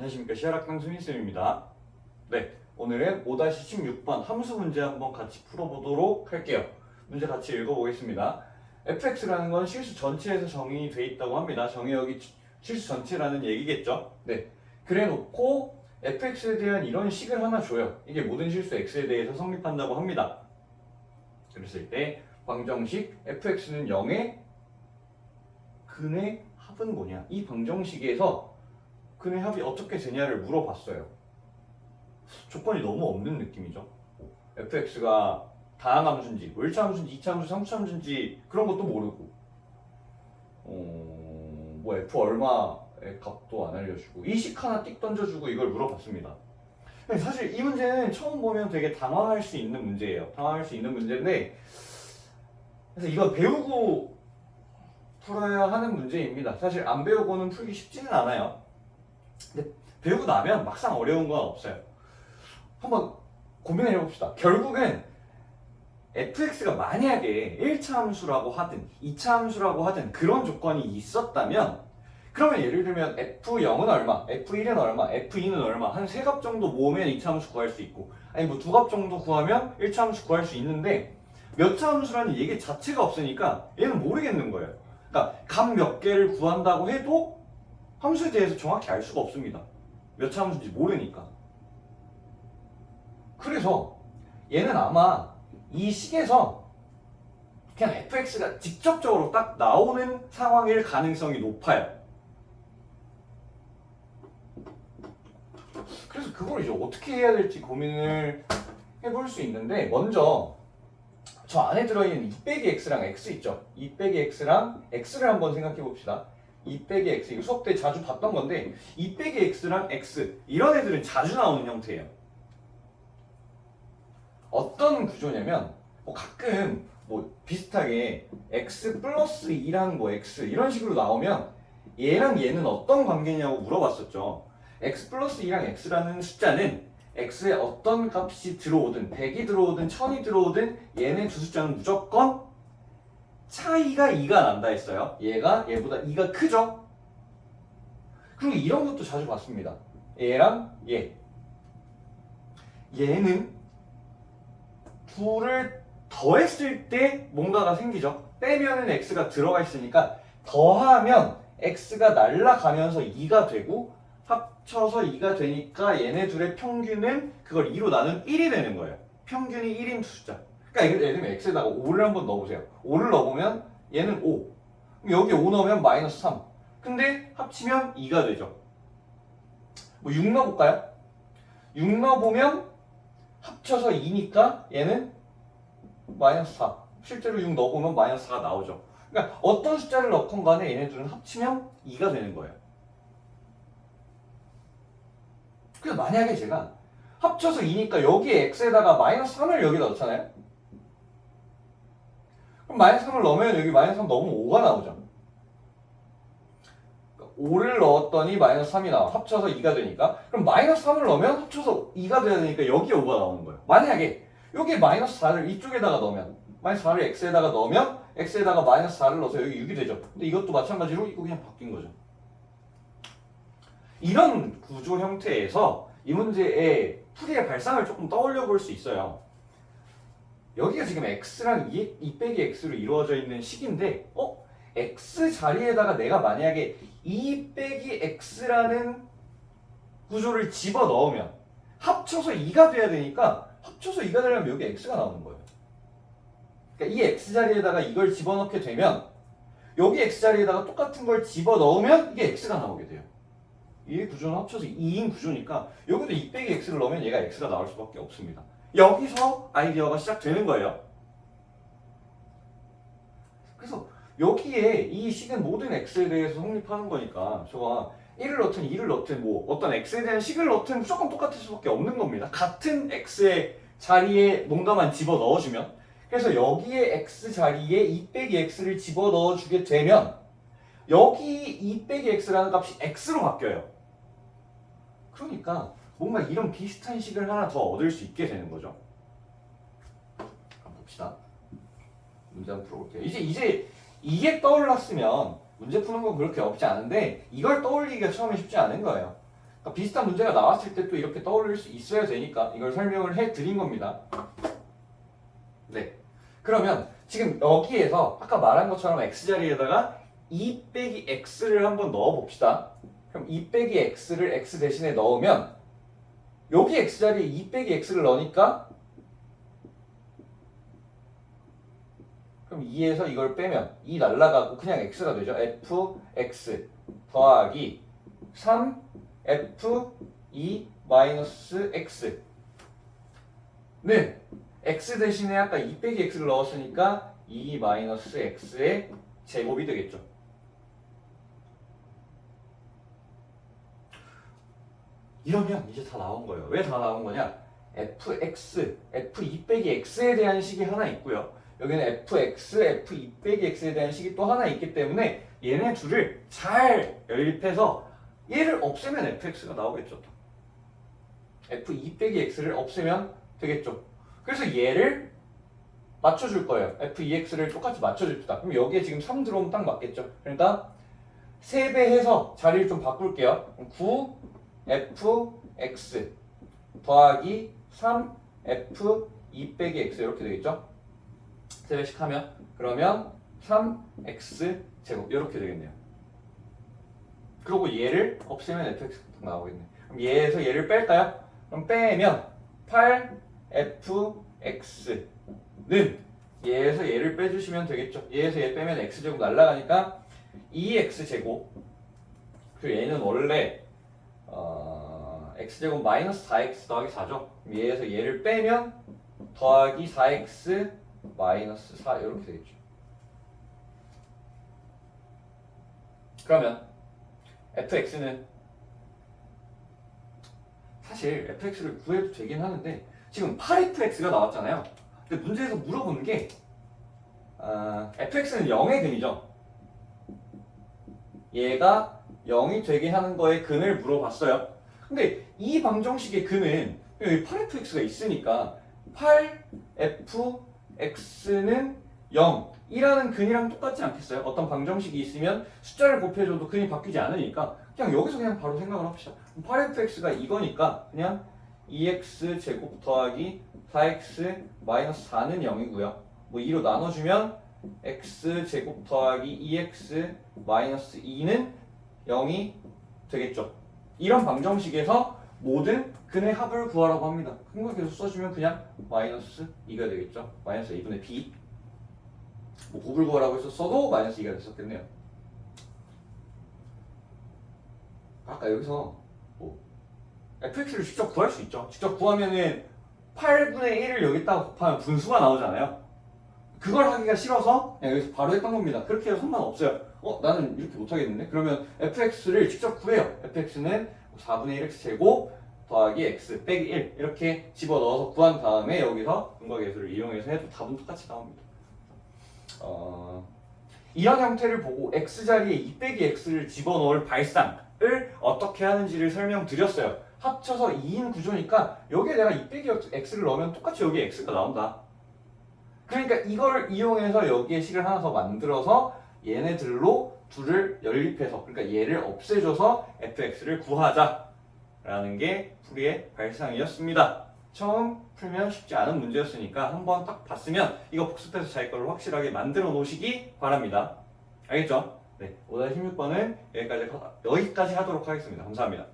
안녕하십니까. 시활학당 수민쌤입니다. 네, 오늘은 5-16번 함수 문제 한번 같이 풀어보도록 할게요. 문제 같이 읽어보겠습니다. fx라는 건 실수 전체에서 정의이 돼 있다고 합니다. 정의역이 실수 전체라는 얘기겠죠. 네, 그래 놓고 fx에 대한 이런 식을 하나 줘요. 이게 모든 실수 x에 대해서 성립한다고 합니다. 그랬을 때 방정식 fx는 0의 근의 합은 뭐냐? 이 방정식에서 근의 합이 어떻게 되냐를 물어봤어요. 조건이 너무 없는 느낌이죠. fx가 다항함수인지, 뭐 1차 함수인지, 2차 함수, 3차 함수인지 그런 것도 모르고 뭐 f 얼마의 값도 안 알려주고 이 식 하나 띡 던져주고 이걸 물어봤습니다. 사실 이 문제는 처음 보면 되게 당황할 수 있는 문제예요. 당황할 수 있는 문제인데 그래서 이건 배우고 풀어야 하는 문제입니다. 사실 안 배우고는 풀기 쉽지는 않아요. 근데 배우고 나면 막상 어려운 건 없어요. 한번 고민을 해봅시다. 결국은 fx가 만약에 1차 함수라고 하든 2차 함수라고 하든 그런 조건이 있었다면 그러면 예를 들면 f0은 얼마, f1은 얼마, f2는 얼마 한 세 값 정도 모으면 2차 함수 구할 수 있고 아니 뭐 두 값 정도 구하면 1차 함수 구할 수 있는데 몇 차 함수라는 얘기 자체가 없으니까 얘는 모르겠는 거예요. 그러니까 값 몇 개를 구한다고 해도 함수에 대해서 정확히 알 수가 없습니다. 몇 차 함수인지 모르니까. 그래서 얘는 아마 이 식에서 그냥 fx가 직접적으로 딱 나오는 상황일 가능성이 높아요. 그래서 그걸 이제 어떻게 해야 될지 고민을 해볼 수 있는데 먼저 저 안에 들어있는 2 빼기 x랑 x 있죠? 2 빼기 x랑 x를 한번 생각해 봅시다. 2 빼기 x 이거 수업 때 자주 봤던 건데 2 빼기 x랑 x 이런 애들은 자주 나오는 형태예요. 어떤 구조냐면 뭐 가끔 뭐 비슷하게 x 플러스 2랑 뭐 x 이런 식으로 나오면 얘랑 얘는 어떤 관계냐고 물어봤었죠. x 플러스 2랑 x라는 숫자는 x에 어떤 값이 들어오든 100이 들어오든 1000이 들어오든 얘네 두 숫자는 무조건 차이가 2가 난다 했어요. 얘가 얘보다 2가 크죠? 그리고 이런 것도 자주 봤습니다. 얘랑 얘는 둘을 더했을 때 뭔가가 생기죠. 빼면은 x가 들어가 있으니까 더하면 x가 날아가면서 2가 되고 합쳐서 2가 되니까 얘네 둘의 평균은 그걸 2로 나눈 1이 되는 거예요. 평균이 1인 숫자. 그러니까 예를 들면 x에다가 5를 한번 넣어보세요. 5를 넣어보면 얘는 5. 그럼 여기 5 넣으면 마이너스 3. 근데 합치면 2가 되죠. 뭐 6 넣어볼까요? 6 넣어보면 합쳐서 2니까 얘는 마이너스 4. 실제로 6 넣어보면 마이너스 4가 나오죠. 그러니까 어떤 숫자를 넣건 간에 얘네들은 합치면 2가 되는 거예요. 그래서 만약에 제가 합쳐서 2니까 여기에 x에다가 마이너스 3을 여기다 넣잖아요. 그럼 마이너스 3을 넣으면 여기 마이너스 3 넣으면 5가 나오죠. 5를 넣었더니 마이너스 3이 나와. 합쳐서 2가 되니까. 그럼 마이너스 3을 넣으면 합쳐서 2가 돼야 되니까 여기에 5가 나오는 거예요. 만약에 여기에 마이너스 4를 이쪽에다가 넣으면 마이너스 4를 x에다가 넣으면 x에다가 마이너스 4를 넣어서 여기 6이 되죠. 근데 이것도 마찬가지로 이거 그냥 바뀐 거죠. 이런 구조 형태에서 이 문제의 풀이의 발상을 조금 떠올려 볼 수 있어요. 여기가 지금 x랑 2 빼기 x로 이루어져 있는 식인데 x 자리에다가 내가 만약에 2 빼기 x라는 구조를 집어 넣으면 합쳐서 2가 돼야 되니까 합쳐서 2가 되려면 여기 x가 나오는 거예요. 그러니까 이 x 자리에다가 이걸 집어넣게 되면 여기 x 자리에다가 똑같은 걸 집어 넣으면 이게 x가 나오게 돼요. 이 구조는 합쳐서 2인 구조니까 여기도 2 빼기 x를 넣으면 얘가 x가 나올 수밖에 없습니다. 여기서 아이디어가 시작되는 거예요. 그래서 여기에 이 식은 모든 x에 대해서 성립하는 거니까 저가 1을 넣든 2를 넣든 뭐 어떤 x에 대한 식을 넣든 무조건 똑같을 수밖에 없는 겁니다. 같은 x의 자리에 뭔가만 집어 넣어주면 그래서 여기에 x 자리에 2 빼기 x를 집어 넣어주게 되면 여기 2 빼기 x라는 값이 x로 바뀌어요. 그러니까 뭔가 이런 비슷한 식을 하나 더 얻을 수 있게 되는 거죠. 한번 봅시다. 문제 한번 풀어볼게요. 이제 이게 떠올랐으면 문제 푸는 건 그렇게 어렵지 않은데 이걸 떠올리기가 처음에 쉽지 않은 거예요. 그러니까 비슷한 문제가 나왔을 때 또 이렇게 떠올릴 수 있어야 되니까 이걸 설명을 해드린 겁니다. 네. 그러면 지금 여기에서 아까 말한 것처럼 x자리에다가 2 빼기 x를 한번 넣어봅시다. 그럼 2 빼기 x를 x 대신에 넣으면 여기 x자리에 2 빼기 x를 넣으니까 그럼 2에서 이걸 빼면 2 날라가고 그냥 x가 되죠. fx 더하기 3f2 마이너스 x는 x 대신에 아까 2 빼기 x를 넣었으니까 2 마이너스 x의 제곱이 되겠죠. 이러면 이제 다 나온 거예요. 왜 다 나온 거냐? fx, f2 빼기 x에 대한 식이 하나 있고요. 여기는 fx, f2 빼기 x에 대한 식이 또 하나 있기 때문에 얘네 둘을 잘 연립해서 얘를 없애면 fx가 나오겠죠. f2 빼기 x를 없애면 되겠죠. 그래서 얘를 맞춰줄 거예요. f2x를 똑같이 맞춰줍시다. 그럼 여기에 지금 3 들어오면 딱 맞겠죠. 그러니까 3배 해서 자리를 좀 바꿀게요. 9fx 더하기 3f2 빼기 x 이렇게 되겠죠. 3배씩 하면 그러면 3x 제곱 이렇게 되겠네요. 그리고 얘를 없애면 fx가 나오겠네. 그럼 얘에서 얘를 뺄까요? 그럼 빼면 8fx는 얘에서 얘를 빼주시면 되겠죠. 얘에서 얘 빼면 x제곱 날라가니까 2x제곱 그리고 얘는 원래 x제곱 마이너스 4x 더하기 4죠. 얘에서 얘를 빼면 더하기 4x 마이너스 4 이렇게 되겠죠. 그러면 fx는 사실 fx를 구해도 되긴 하는데 지금 8fx가 나왔잖아요. 근데 문제에서 물어보는 게 fx는 0의 근이죠. 얘가 0이 되게 하는 거의 근을 물어봤어요. 근데 이 방정식의 근은 여기 8fx가 있으니까 8fx는 0이라는 근이랑 똑같지 않겠어요? 어떤 방정식이 있으면 숫자를 곱해줘도 근이 바뀌지 않으니까 그냥 여기서 그냥 바로 생각을 합시다. 8fx가 이거니까 그냥 2x 제곱 더하기 4x 마이너스 4는 0이고요. 뭐 2로 나눠주면 x 제곱 더하기 2x 마이너스 2는 0이 되겠죠. 이런 방정식에서 모든 근의 합을 구하라고 합니다. 큰 걸 계속 써주면 그냥 마이너스 2가 되겠죠. 마이너스 2분의 b. 뭐 곱을 구하라고 해서 써도 마이너스 2가 됐었겠네요. 아까 여기서 뭐 fx를 직접 구할 수 있죠. 직접 구하면은 8분의 1을 여기다가 곱하면 분수가 나오잖아요. 그걸 하기가 싫어서 그냥 여기서 바로 했던 겁니다. 그렇게 해도 상관없어요. 나는 이렇게 못하겠는데? 그러면 fx를 직접 구해요. fx는 4분의 1x 제곱 더하기 x 빼기 1 이렇게 집어넣어서 구한 다음에 여기서 근거계수를 이용해서 해도 답은 똑같이 나옵니다. 이런 형태를 보고 x자리에 2 빼기 x를 집어넣을 발상을 어떻게 하는지를 설명드렸어요. 합쳐서 2인 구조니까 여기에 내가 2 빼기 x를 넣으면 똑같이 여기에 x가 나온다. 그러니까 이걸 이용해서 여기에 식을 하나 더 만들어서 얘네들로 둘을 연립해서 그러니까 얘를 없애줘서 fx를 구하자라는 게 풀이의 발상이었습니다. 처음 풀면 쉽지 않은 문제였으니까 한번 딱 봤으면 이거 복습해서 자기 걸로 확실하게 만들어 놓으시기 바랍니다. 알겠죠? 네, 오늘 16번은 여기까지 하도록 하겠습니다. 감사합니다.